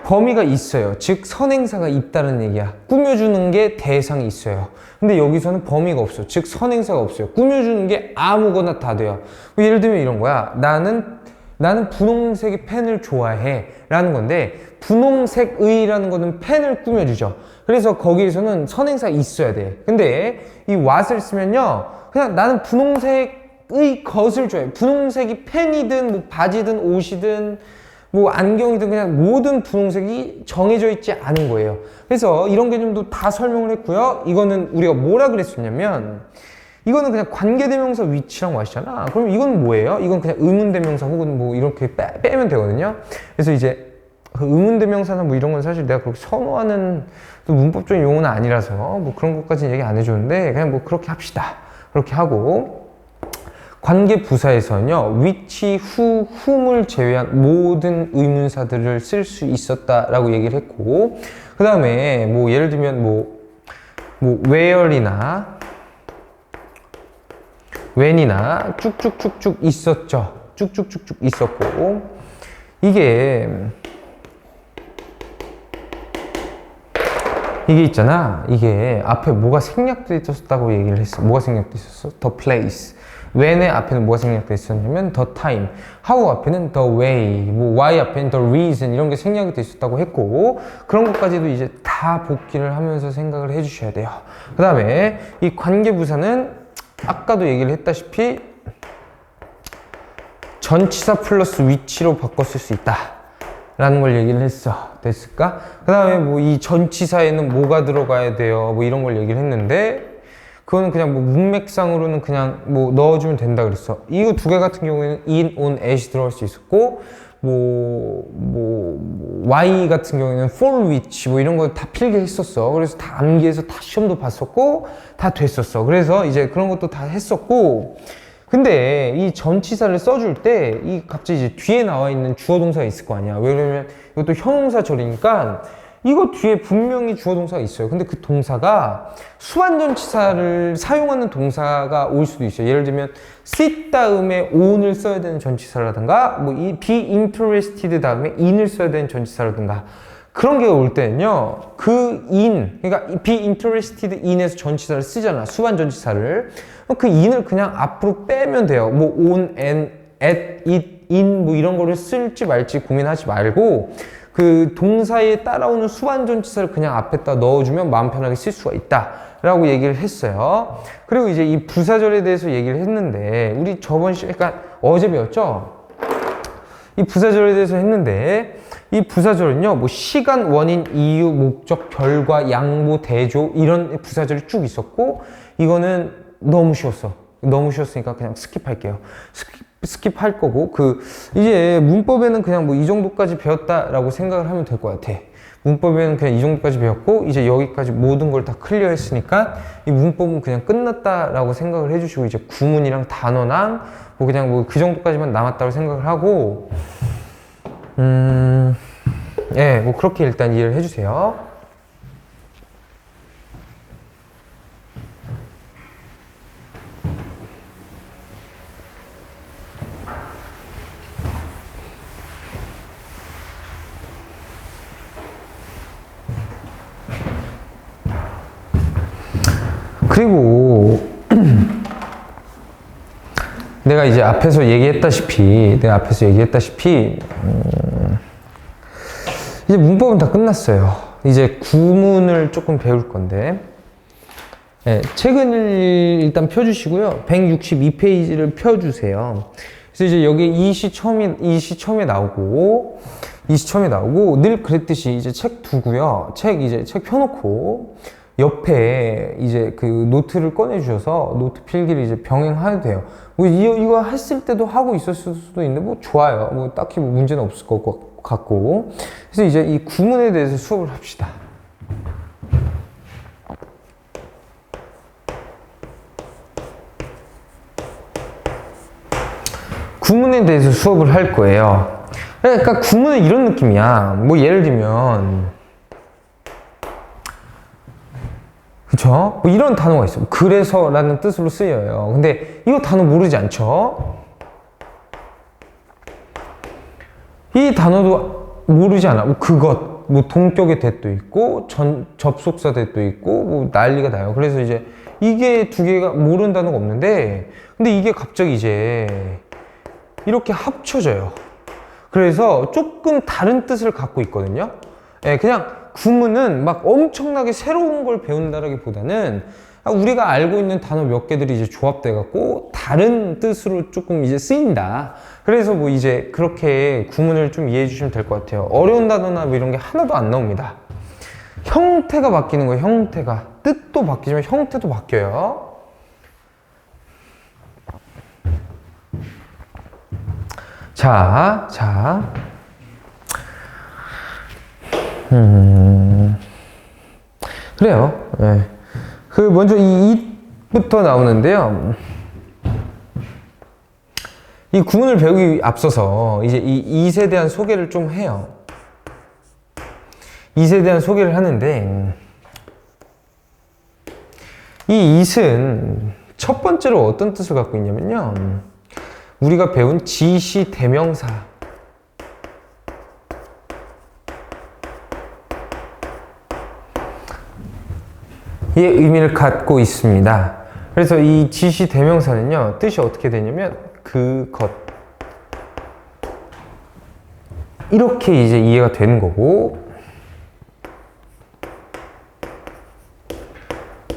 범위가 있어요. 즉 선행사가 있다는 얘기야. 꾸며주는 게 대상이 있어요. 근데 여기서는 범위가 없어. 즉 선행사가 없어요. 꾸며주는 게 아무거나 다 돼요. 예를 들면 이런 거야. 나는 분홍색의 펜을 좋아해 라는 건데, 분홍색의라는 거는 펜을 꾸며주죠. 그래서 거기에서는 선행사가 있어야 돼. 근데 이 what을 쓰면요, 그냥 나는 분홍색의 것을 좋아해. 분홍색이 펜이든 뭐 바지든 옷이든 뭐 안경이든 그냥 모든 분홍색이 정해져 있지 않은 거예요. 그래서 이런 개념도 다 설명을 했고요. 이거는 우리가 뭐라 그랬었냐면, 이거는 그냥 관계대명사 which랑 what이잖아. 그럼 이건 뭐예요? 이건 그냥 의문대명사 혹은 뭐 이렇게 빼면 되거든요. 그래서 이제 그 의문대명사나 뭐 이런 건 사실 내가 그렇게 선호하는 문법적인 용어는 아니라서 뭐 그런 것까지는 얘기 안 해주는데, 그냥 뭐 그렇게 합시다. 그렇게 하고, 관계부사에서는요, which, who, whom을 제외한 모든 의문사들을 쓸 수 있었다라고 얘기를 했고, 그 다음에 뭐 예를 들면 뭐 where이나 when이나 쭉쭉쭉쭉 있었죠. 쭉쭉쭉쭉 있었고, 이게 있잖아. 이게 앞에 뭐가 생략돼 있었다고 얘기를 했어. 뭐가 생략돼 있었어? The place. when의 앞에는 뭐가 생략돼 있었냐면 the time. how 앞에는 the way. 뭐 why 앞에는 the reason. 이런 게 생략이 돼 있었다고 했고, 그런 것까지도 이제 다 복기를 하면서 생각을 해 주셔야 돼요. 그 다음에 이 관계부사는 아까도 얘기를 했다시피 전치사 플러스 위치로 바꿨을 수 있다 라는 걸 얘기를 했어. 됐을까? 그 다음에 뭐 이 전치사에는 뭐가 들어가야 돼요, 뭐 이런 걸 얘기를 했는데, 그거는 그냥 뭐 문맥상으로는 그냥 뭐 넣어주면 된다 그랬어. 이거 두 개 같은 경우에는 in, on, at이 들어갈 수 있었고, y 같은 경우에는 for which 뭐 이런 거 다 필기했었어. 그래서 다 암기해서 다 시험도 봤었고 다 됐었어. 그래서 이제 그런 것도 다 했었고, 근데 이 전치사를 써줄 때 이 갑자기 이제 뒤에 나와 있는 주어 동사가 있을 거 아니야. 왜냐면 이것도 형용사절이니까 이거 뒤에 분명히 주어 동사가 있어요. 근데 그 동사가 수완전치사를 사용하는 동사가 올 수도 있어요. 예를 들면 sit 다음에 on을 써야 되는 전치사라든가, 뭐 이 be interested 다음에 in을 써야 되는 전치사라든가, 그런 게 올 때는요, 그 in, 그러니까 be interested in에서 전치사를 쓰잖아, 수완 전치사를. 그 in을 그냥 앞으로 빼면 돼요. 뭐 on, and, at, it, in 뭐 이런 거를 쓸지 말지 고민하지 말고 그 동사에 따라오는 수완 전치사를 그냥 앞에다 넣어주면 마음 편하게 쓸 수가 있다 라고 얘기를 했어요. 그리고 이제 이 부사절에 대해서 얘기를 했는데, 우리 저번 그러니까 어제 배웠죠? 이 부사절에 대해서 했는데, 이 부사절은요, 뭐 시간, 원인, 이유, 목적, 결과, 양보, 대조 이런 부사절이 쭉 있었고, 이거는 너무 쉬웠어. 너무 쉬웠으니까 그냥 스킵할게요. 스킵할 거고, 이제 문법에는 그냥 뭐 이 정도까지 배웠다라고 생각을 하면 될 것 같아. 문법에는 그냥 이 정도까지 배웠고, 이제 여기까지 모든 걸 다 클리어 했으니까 이 문법은 그냥 끝났다라고 생각을 해주시고, 이제 구문이랑 단어랑 뭐 그냥 뭐 그 정도까지만 남았다고 생각을 하고, 예, 뭐 그렇게 일단 이해를 해주세요. 그리고 내가 이제 앞에서 얘기했다시피 이제 문법은 다 끝났어요. 이제 구문을 조금 배울 건데, 네, 책을 일단 펴주시고요. 162페이지를 펴주세요. 그래서 이제 여기 이 시험에 나오고 늘 그랬듯이 이제 책 두고요. 책 펴놓고 옆에 이제 그 노트를 꺼내 주셔서 노트 필기를 이제 병행해야 돼요. 뭐 이거 했을 때도 하고 있었을 수도 있는데 뭐 좋아요. 뭐 딱히 뭐 문제는 없을 것 같고. 그래서 이제 이 구문에 대해서 수업을 합시다. 구문에 대해서 수업을 할 거예요. 그러니까 구문은 이런 느낌이야. 뭐 예를 들면, 그쵸? 뭐 이런 단어가 있어. 그래서 라는 뜻으로 쓰여요. 근데 이거 단어 모르지 않죠? 이 단어도 모르지 않아. 뭐 그것, 뭐 동격의 대도 있고, 접속사 대도 있고, 뭐 난리가 나요. 그래서 이제 이게 두 개가 모르는 단어가 없는데, 근데 이게 갑자기 이제 이렇게 합쳐져요. 그래서 조금 다른 뜻을 갖고 있거든요. 예, 그냥 구문은 막 엄청나게 새로운 걸 배운다라기보다는 우리가 알고 있는 단어 몇 개들이 이제 조합돼 갖고 다른 뜻으로 조금 이제 쓰인다. 그래서 뭐 이제 그렇게 구문을 좀 이해해 주시면 될 것 같아요. 어려운 단어나 뭐 이런 게 하나도 안 나옵니다. 형태가 바뀌는 거예요. 형태가. 뜻도 바뀌지만 형태도 바뀌어요. 자. 그래요. 네. 먼저 이 it부터 나오는데요. 이 구문을 배우기 앞서서 이제 이 it에 대한 소개를 좀 해요. it에 대한 소개를 하는데, 이 it은 첫 번째로 어떤 뜻을 갖고 있냐면요. 우리가 배운 지시 대명사 의 의미를 갖고 있습니다. 그래서 이 지시 대명사는요, 뜻이 어떻게 되냐면 그것, 이렇게 이제 이해가 되는 거고,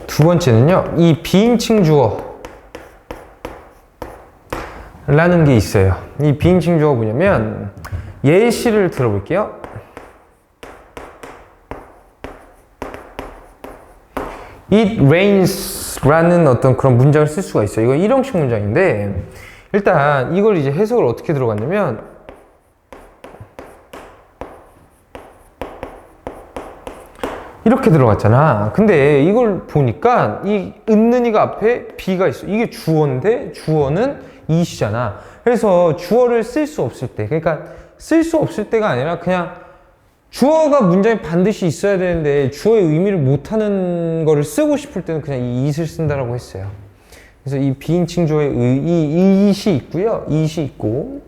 두 번째는요, 이 비인칭 주어 라는 게 있어요. 이 비인칭 주어가 뭐냐면, 예시를 들어볼게요. It rains 라는 어떤 그런 문장을 쓸 수가 있어요. 이건 일형식 문장인데, 일단 이걸 이제 해석을 어떻게 들어갔냐면, 이렇게 들어갔잖아. 근데 이걸 보니까 이 은는이가 앞에 B가 있어. 이게 주어인데 주어는 이시잖아. 그래서 주어를 쓸 수 없을 때, 그러니까 쓸 수 없을 때가 아니라 그냥 주어가 문장에 반드시 있어야 되는데 주어의 의미를 못하는 거를 쓰고 싶을 때는 그냥 이 it을 쓴다라고 했어요. 그래서 이 비인칭 주어의 이 it이 있고요. it이 있고,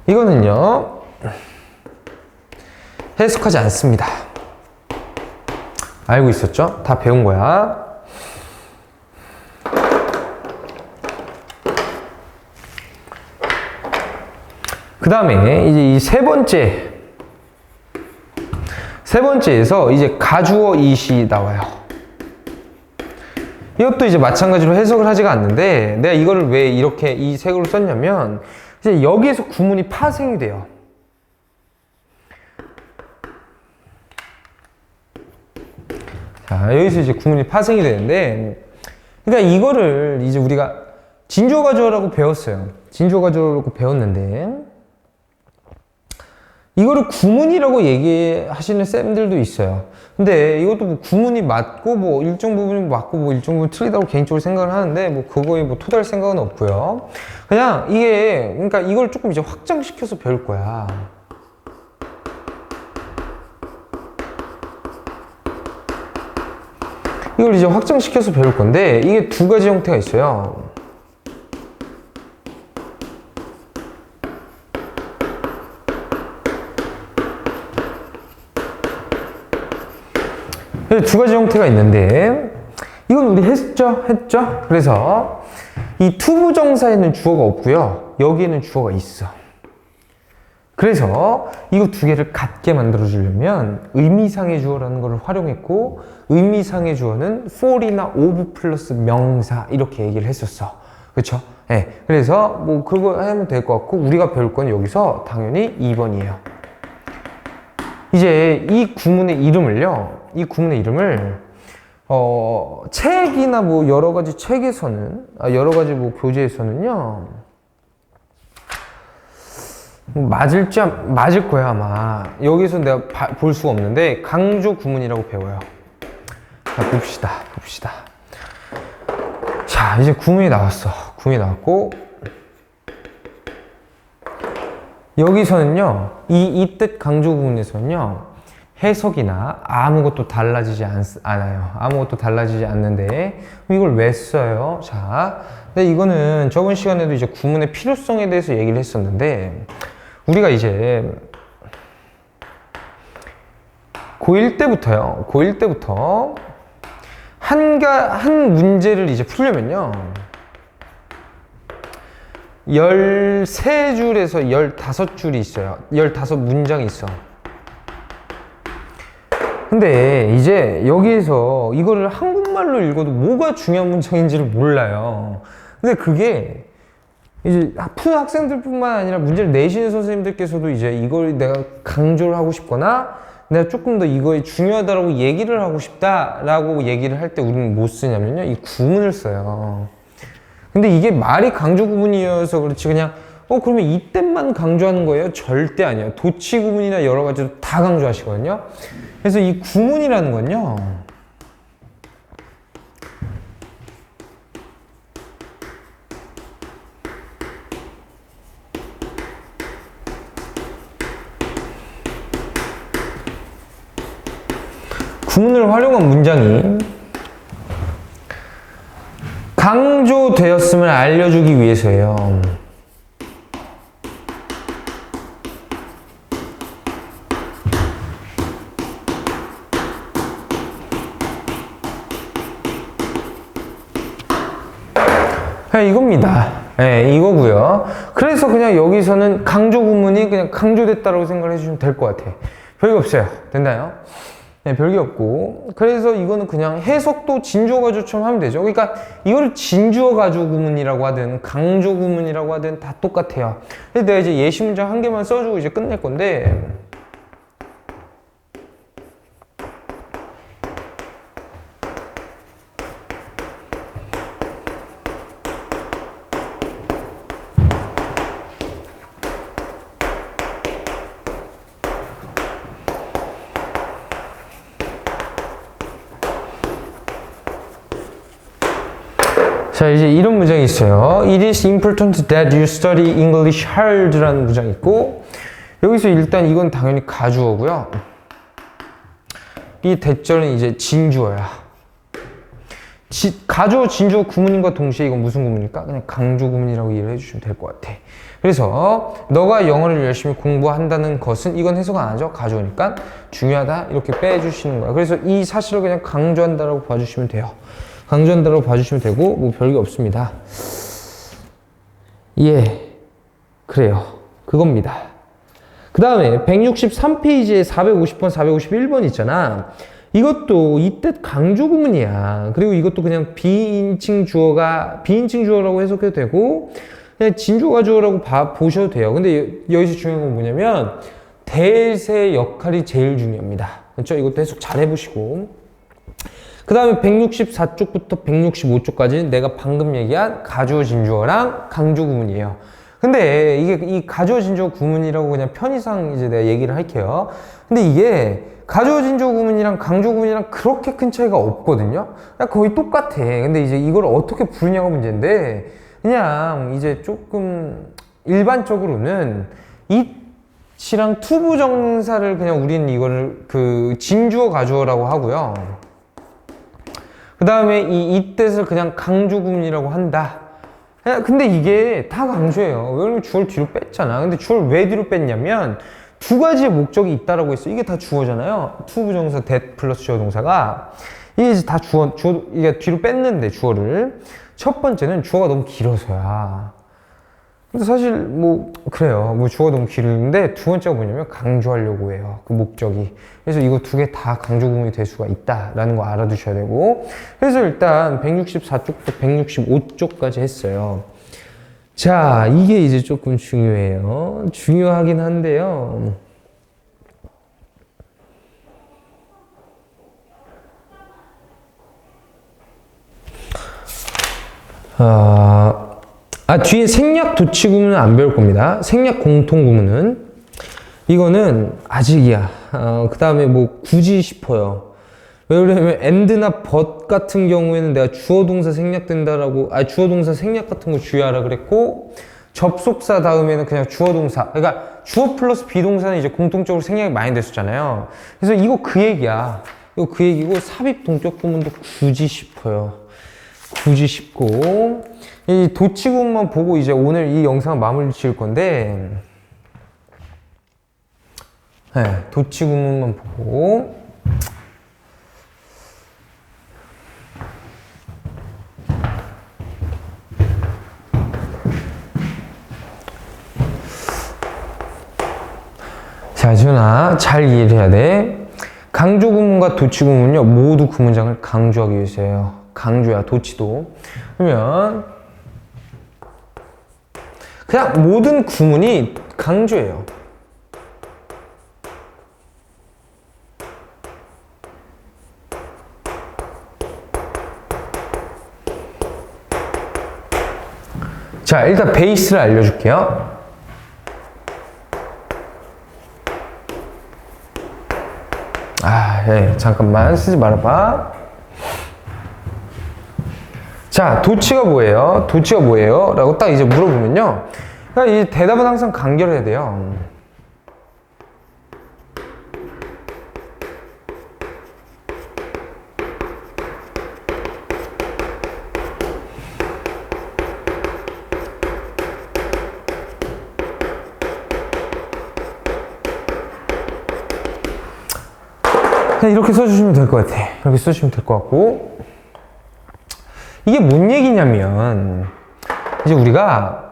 이거는요 해석하지 않습니다. 알고 있었죠? 다 배운 거야. 그 다음에 이제 이 세 번째에서 이제 가주어 it이 나와요. 이것도 이제 마찬가지로 해석을 하지가 않는데, 내가 이거를 왜 이렇게 이 색으로 썼냐면, 이제 여기에서 구문이 파생이 돼요. 자, 여기서 이제 구문이 파생이 되는데, 그러니까 이거를 이제 우리가 진주어 가주어라고 배웠어요. 진주어 가주어라고 배웠는데, 이거를 구문이라고 얘기하시는 쌤들도 있어요. 근데 이것도 뭐 구문이 맞고 뭐 일정 부분이 맞고 뭐 일정 부분 틀리다고 개인적으로 생각을 하는데, 뭐 그거에 뭐 토달 생각은 없고요. 그냥 이게, 그러니까 이걸 조금 이제 확장시켜서 배울 거야. 이걸 이제 확장시켜서 배울 건데, 이게 두 가지 형태가 있어요. 두 가지 형태가 있는데, 이건 우리 했죠? 그래서 이 투부정사에는 주어가 없고요, 여기에는 주어가 있어. 그래서 이거 두 개를 같게 만들어 주려면 의미상의 주어라는 걸 활용했고, 의미상의 주어는 for이나 of 플러스 명사 이렇게 얘기를 했었어. 그쵸? 네. 그래서 뭐 그거 하면 될 것 같고, 우리가 배울 건 여기서 당연히 2번이에요. 이제 이 구문의 이름을 책이나 뭐 여러 가지 책에서는, 여러 가지 뭐 교재에서는요, 맞을 거야 아마. 여기서 내가 볼 수가 없는데 강조 구문이라고 배워요. 자, 봅시다. 자, 이제 구문이 나왔어. 구문이 나왔고, 여기서는요, 이 뜻 강조 구문에서는요, 해석이나 아무것도 달라지지 않아요. 아무것도 달라지지 않는데, 이걸 왜 써요? 자, 근데 이거는 저번 시간에도 이제 구문의 필요성에 대해서 얘기를 했었는데, 우리가 이제 고1 때부터 한 문제를 이제 풀려면요, 13줄에서 15줄이 있어요. 15문장이 있어. 근데 이제 여기에서 이거를 한국말로 읽어도 뭐가 중요한 문장인지를 몰라요. 근데 그게 이제 푸는 학생들뿐만 아니라 문제를 내시는 선생님들께서도 이제 이걸 내가 강조를 하고 싶거나 내가 조금 더 이거에 중요하다라고 얘기를 하고 싶다라고 얘기를 할 때 우리는 뭐 쓰냐면요, 이 구문을 써요. 근데 이게 말이 강조 구문이어서 그렇지, 그냥 그러면 이때만 강조하는 거예요? 절대 아니에요. 도치 구문이나 여러 가지로 다 강조하시거든요. 그래서 이 구문이라는 건요, 구문을 활용한 문장이 강조되었음을 알려주기 위해서예요. 네, 이겁니다. 네, 이거고요. 그래서 그냥 여기서는 강조 구문이 그냥 강조됐다라고 생각을 해주시면 될 것 같아. 별게 없어요. 됐나요? 네, 별게 없고. 그래서 이거는 그냥 해석도 진주어 가주처럼 하면 되죠. 그러니까 이거를 진주어 가주 구문이라고 하든 강조 구문이라고 하든 다 똑같아요. 그래서 내가 이제 예시 문장 한 개만 써주고 이제 끝낼 건데. 자, 이제 이런 문장이 있어요. It is important that you study English hard라는 문장이 있고, 여기서 일단 이건 당연히 가주어고요. 이 대절은 이제 진주어야. 가주어, 진주어 구문인과 동시에 이건 무슨 구문일까? 그냥 강조 구문이라고 이해를 해주시면 될 것 같아. 그래서 너가 영어를 열심히 공부한다는 것은 이건 해석 안 하죠? 가주어니까 중요하다 이렇게 빼주시는 거야. 그래서 이 사실을 그냥 강조한다라고 봐주시면 돼요. 강조한다라고 봐주시면 되고 뭐 별게 없습니다. 예, 그래요. 그겁니다. 그 다음에 163페이지에 450번, 451번 있잖아. 이것도 이때 강조 구문이야. 그리고 이것도 그냥 비인칭 주어라고 해석해도 되고 그냥 진주어가 주어라고 보셔도 돼요. 근데 여기서 중요한 건 뭐냐면 대세 역할이 제일 중요합니다. 그렇죠? 이것도 해석 잘 해보시고 그 다음에 164쪽부터 165쪽까지는 내가 방금 얘기한 가주어 진주어랑 강조 구문이에요. 근데 이게 이 가주어 진주어 구문이라고 그냥 편의상 이제 내가 얘기를 할게요. 근데 이게 가주어 진주어 구문이랑 강조 구문이랑 그렇게 큰 차이가 없거든요. 거의 똑같아. 근데 이제 이걸 어떻게 부르냐가 문제인데 그냥 이제 조금 일반적으로는 it이랑 투부정사를 그냥 우리는 이거를 그 진주어 가주어라고 하고요. 그 다음에 이 it댓을 그냥 강조 구문이라고 한다. 근데 이게 다 강조예요. 왜냐면 주어를 뒤로 뺐잖아. 근데 주어를 왜 뒤로 뺐냐면 두 가지의 목적이 있다라고 했어. 이게 다 주어잖아요. 투부정사 that 플러스 주어 동사가 이게 이제 다 이게 뒤로 뺐는데 주어를 첫 번째는 주어가 너무 길어서야. 근데 사실 뭐 그래요. 뭐 주어가 너무 길는데 두 번째가 뭐냐면 강조하려고 해요. 그 목적이. 그래서 이거 두 개 다 강조 구문이 될 수가 있다라는 거 알아두셔야 되고. 그래서 일단 164쪽부터 165쪽까지 했어요. 자, 이게 이제 조금 중요해요. 중요하긴 한데요. 뒤에 생략 도치 구문은 안 배울 겁니다. 생략 공통 구문은 이거는 아직이야. 그 다음에 뭐 굳이 싶어요. 왜 그러냐면 and나 but 같은 경우에는 내가 주어 동사 생략된다라고 주어 동사 생략 같은 거 주의하라 그랬고 접속사 다음에는 그냥 주어 동사 그러니까 주어 플러스 비동사는 이제 공통적으로 생략이 많이 됐었잖아요. 그래서 이거 그 얘기야. 이거 그 얘기고 삽입 동격 구문도 굳이 싶어요. 굳이 싶고 이 도치 구문만 보고 이제 오늘 이 영상 마무리 지을 건데 네, 도치 구문만 보고 자, 지훈아, 잘 이해를 해야 돼. 강조 구문과 도치 구문은요, 모두 그 문장을 강조하기 위해서예요. 강조야, 도치도. 그러면, 그냥 모든 구문이 강조예요. 자, 일단 베이스를 알려줄게요. 잠깐만 쓰지 말아봐. 자, 도치가 뭐예요? 도치가 뭐예요? 라고 딱 이제 물어보면요. 그러니까 이 대답은 항상 간결해야 돼요. 이렇게 써주시면 될 것 같아. 이렇게 써주시면 될 것 같고, 이게 뭔 얘기냐면 이제 우리가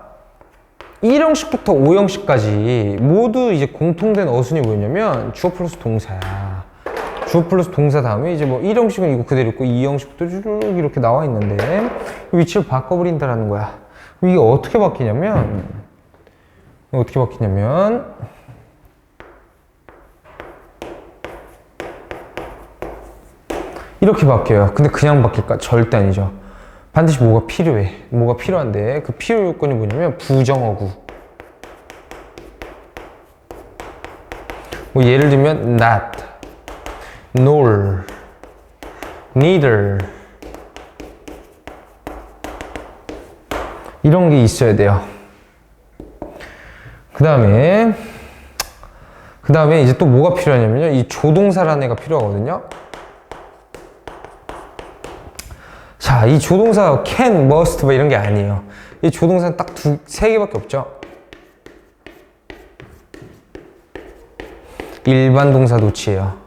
1형식부터 5형식까지 모두 이제 공통된 어순이 뭐였냐면 주어 플러스 동사야. 주어 플러스 동사 다음에 이제 뭐 1형식은 이거 그대로 있고 2형식도 쭉 이렇게 나와 있는데 위치를 바꿔버린다라는 거야. 이게 어떻게 바뀌냐면 이렇게 바뀌어요. 근데 그냥 바뀔까? 절대 아니죠. 반드시 뭐가 필요해. 뭐가 필요한데 그 필요 요건이 뭐냐면 부정어구. 뭐 예를 들면 not, nor, neither 이런 게 있어야 돼요. 그 다음에 이제 또 뭐가 필요하냐면요. 이 조동사라는 애가 필요하거든요. 자, 이 조동사 can, must 뭐 이런 게 아니에요. 이 조동사는 딱 세 개밖에 없죠. 일반 동사 도치예요.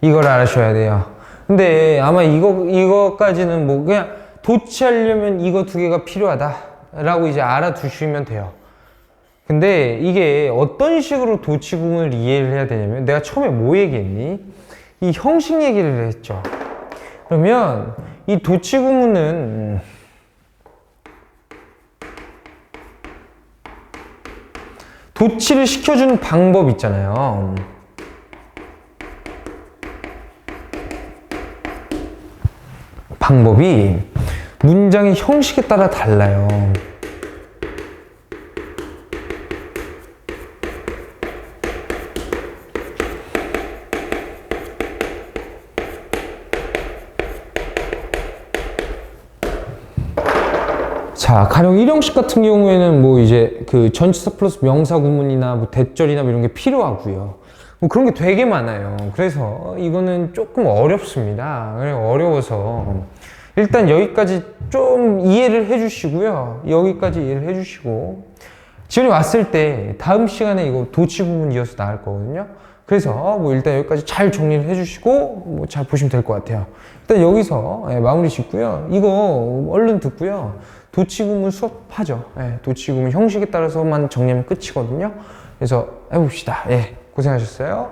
이걸 알아셔야 돼요. 근데 아마 이거까지는 뭐 그냥 도치하려면 이거 두 개가 필요하다라고 이제 알아두시면 돼요. 근데 이게 어떤 식으로 도치 구문을 이해를 해야 되냐면 내가 처음에 뭐 얘기했니? 이 형식 얘기를 했죠. 그러면 이 도치 구문은 도치를 시켜주는 방법 있잖아요. 방법이 문장의 형식에 따라 달라요. 자, 가령 1형식 같은 경우에는 뭐 이제 그 전치사 플러스 명사 구문이나 뭐 대절이나 뭐 이런 게 필요하고요. 뭐 그런 게 되게 많아요. 그래서 이거는 조금 어렵습니다. 어려워서 일단 여기까지 좀 이해를 해주시고요. 여기까지 이해를 해주시고 지원이 왔을 때 다음 시간에 이거 도치 구문 이어서 나올 거거든요. 그래서 뭐 일단 여기까지 잘 정리를 해주시고 뭐 잘 보시면 될 것 같아요. 일단 여기서 마무리 짓고요. 이거 얼른 듣고요. 도치구문 수업하죠. 도치구문 형식에 따라서만 정리하면 끝이거든요. 그래서 해봅시다. 고생하셨어요.